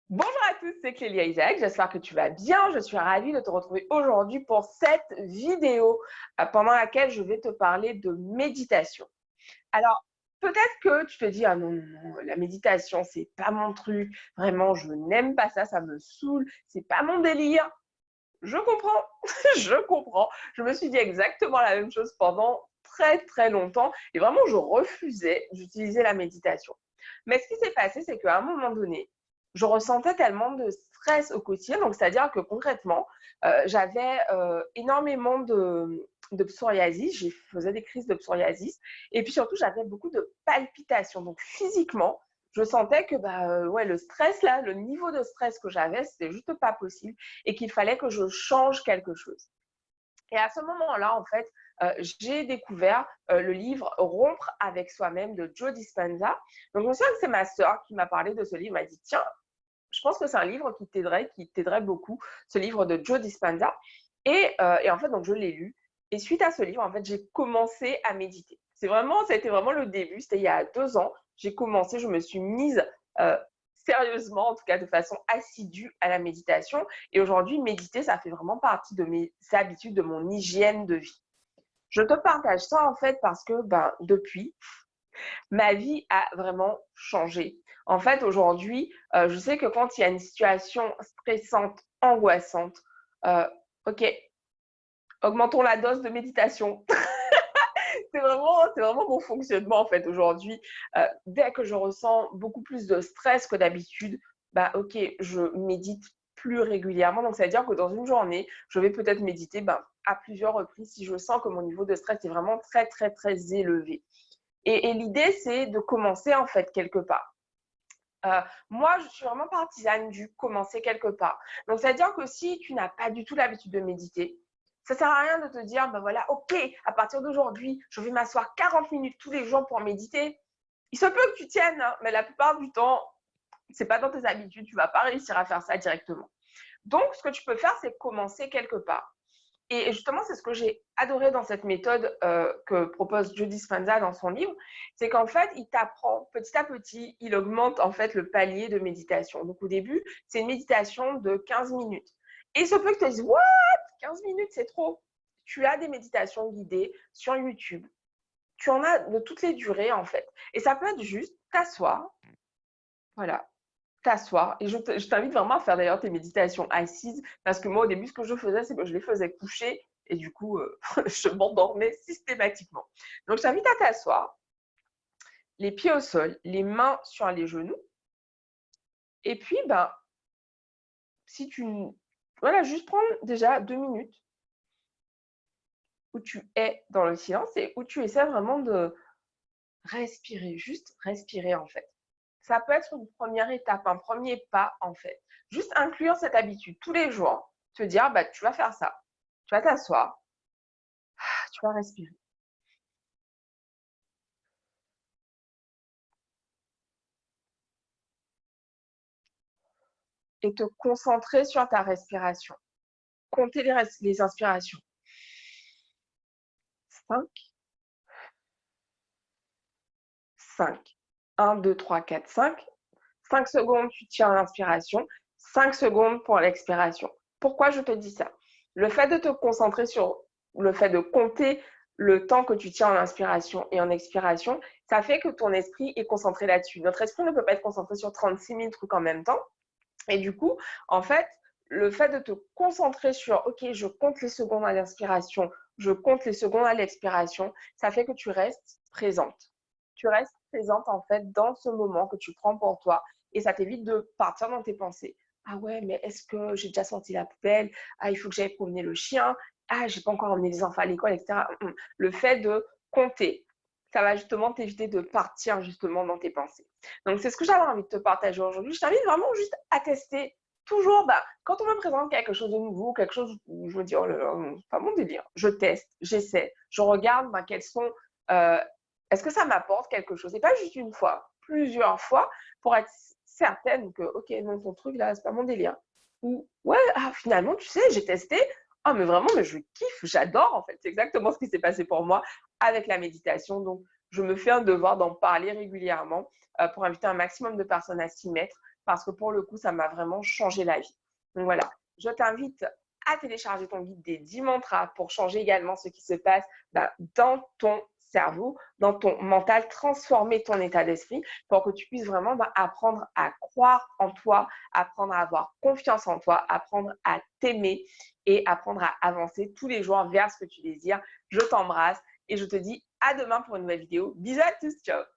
Bonjour à tous, c'est Clélia Isaac, j'espère que tu vas bien. Je suis ravie de te retrouver aujourd'hui pour cette vidéo pendant laquelle je vais te parler de méditation. Alors, peut-être que tu te dis, ah non, non, non, la méditation, c'est pas mon truc, vraiment, je n'aime pas ça, ça me saoule, c'est pas mon délire. Je comprends, je comprends. Je me suis dit exactement la même chose pendant très très longtemps et vraiment, je refusais d'utiliser la méditation. Mais ce qui s'est passé, c'est qu'à un moment donné, je ressentais tellement de stress au quotidien, donc c'est-à-dire que concrètement, j'avais énormément de psoriasis, je faisais des crises de psoriasis, et puis surtout, j'avais beaucoup de palpitations. Donc physiquement, je sentais que ouais, le stress là, le niveau de stress que j'avais, c'était juste pas possible et qu'il fallait que je change quelque chose. Et à ce moment-là, en fait, j'ai découvert le livre Rompre avec soi-même de Joe Dispenza. Donc, je me souviens que c'est ma sœur qui m'a parlé de ce livre, m'a dit, tiens, je pense que c'est un livre qui t'aiderait beaucoup, ce livre de Joe Dispenza. Et en fait, donc, je l'ai lu. Et suite à ce livre, en fait, j'ai commencé à méditer. Ça a été vraiment le début. C'était il y a 2 ans. J'ai commencé, je me suis mise euh, sérieusement, en tout cas de façon assidue à la méditation. Et aujourd'hui, méditer, ça fait vraiment partie de mes habitudes, de mon hygiène de vie. Je te partage ça en fait parce que depuis, ma vie a vraiment changé. En fait, aujourd'hui, je sais que quand il y a une situation stressante, angoissante, euh, ok, augmentons la dose de méditation. C'est vraiment mon fonctionnement en fait aujourd'hui. Dès que je ressens beaucoup plus de stress que d'habitude, ok, je médite plus régulièrement. Donc ça veut dire que dans une journée, je vais peut-être méditer à plusieurs reprises si je sens que mon niveau de stress est vraiment très très très élevé. Et l'idée, c'est de commencer en fait quelque part. Moi, je suis vraiment partisane du commencer quelque part. Donc, c'est-à-dire que si tu n'as pas du tout l'habitude de méditer, ça ne sert à rien de te dire, ben voilà, ok, à partir d'aujourd'hui, je vais m'asseoir 40 minutes tous les jours pour méditer. Il se peut que tu tiennes, hein, mais la plupart du temps, ce n'est pas dans tes habitudes, tu ne vas pas réussir à faire ça directement. Donc, ce que tu peux faire, c'est commencer quelque part. Et justement, c'est ce que j'ai adoré dans cette méthode que propose Joe Dispenza dans son livre, c'est qu'en fait, il t'apprend petit à petit, il augmente en fait le palier de méditation. Donc au début, c'est une méditation de 15 minutes. Et il se peut que tu te dises, what, 15 minutes, c'est trop. Tu as des méditations guidées sur YouTube. Tu en as de toutes les durées en fait. Et ça peut être juste t'asseoir, voilà, t'asseoir. Et je t'invite vraiment à faire d'ailleurs tes méditations assises, parce que moi, au début, ce que je faisais, c'est que je les faisais coucher, et du coup, je m'endormais systématiquement. Donc, je t'invite à t'asseoir, les pieds au sol, les mains sur les genoux, et puis, si tu... Voilà, juste prendre déjà 2 minutes où tu es dans le silence et où tu essaies vraiment de respirer, juste respirer en fait. Ça peut être une première étape, un premier pas en fait. Juste inclure cette habitude tous les jours. Te dire, tu vas faire ça. Tu vas t'asseoir, tu vas respirer. Et te concentrer sur ta respiration. Compter les inspirations. 5, 5. 1, 2, 3, 4, 5. 5 secondes, tu tiens l'inspiration. 5 secondes pour l'expiration. Pourquoi je te dis ça? Le fait de te concentrer sur le fait de compter le temps que tu tiens en inspiration et en expiration, ça fait que ton esprit est concentré là-dessus. Notre esprit ne peut pas être concentré sur 36 000 trucs en même temps. Et du coup, en fait, le fait de te concentrer sur, ok, je compte les secondes à l'inspiration, je compte les secondes à l'expiration, ça fait que tu restes présente. Tu restes présente, en fait, dans ce moment que tu prends pour toi et ça t'évite de partir dans tes pensées. Ah ouais, mais est-ce que j'ai déjà sorti la poubelle? Ah, il faut que j'aille promener le chien. Ah, j'ai pas encore emmené les enfants à l'école, etc. Le fait de compter, ça va justement t'éviter de partir justement dans tes pensées. Donc, c'est ce que j'avais envie de te partager aujourd'hui. Je t'invite vraiment juste à tester. Toujours, quand on me présente quelque chose de nouveau, quelque chose où je me dis, oh là là, c'est pas mon délire. Je teste, j'essaie, je regarde quels sont, euh, est-ce que ça m'apporte quelque chose? Et pas juste une fois, plusieurs fois, pour être certaine que, ok, non, ton truc là, c'est pas mon délire. Ou, ouais, ah, finalement, tu sais, j'ai testé. Ah, mais vraiment, mais je kiffe, j'adore en fait. C'est exactement ce qui s'est passé pour moi avec la méditation. Donc, je me fais un devoir d'en parler régulièrement pour inviter un maximum de personnes à s'y mettre parce que pour le coup, ça m'a vraiment changé la vie. Donc voilà, je t'invite à télécharger ton guide des 10 mantras pour changer également ce qui se passe dans ton cerveau, dans ton mental, transformer ton état d'esprit pour que tu puisses vraiment apprendre à croire en toi, apprendre à avoir confiance en toi, apprendre à t'aimer et apprendre à avancer tous les jours vers ce que tu désires. Je t'embrasse et je te dis à demain pour une nouvelle vidéo. Bisous à tous, ciao!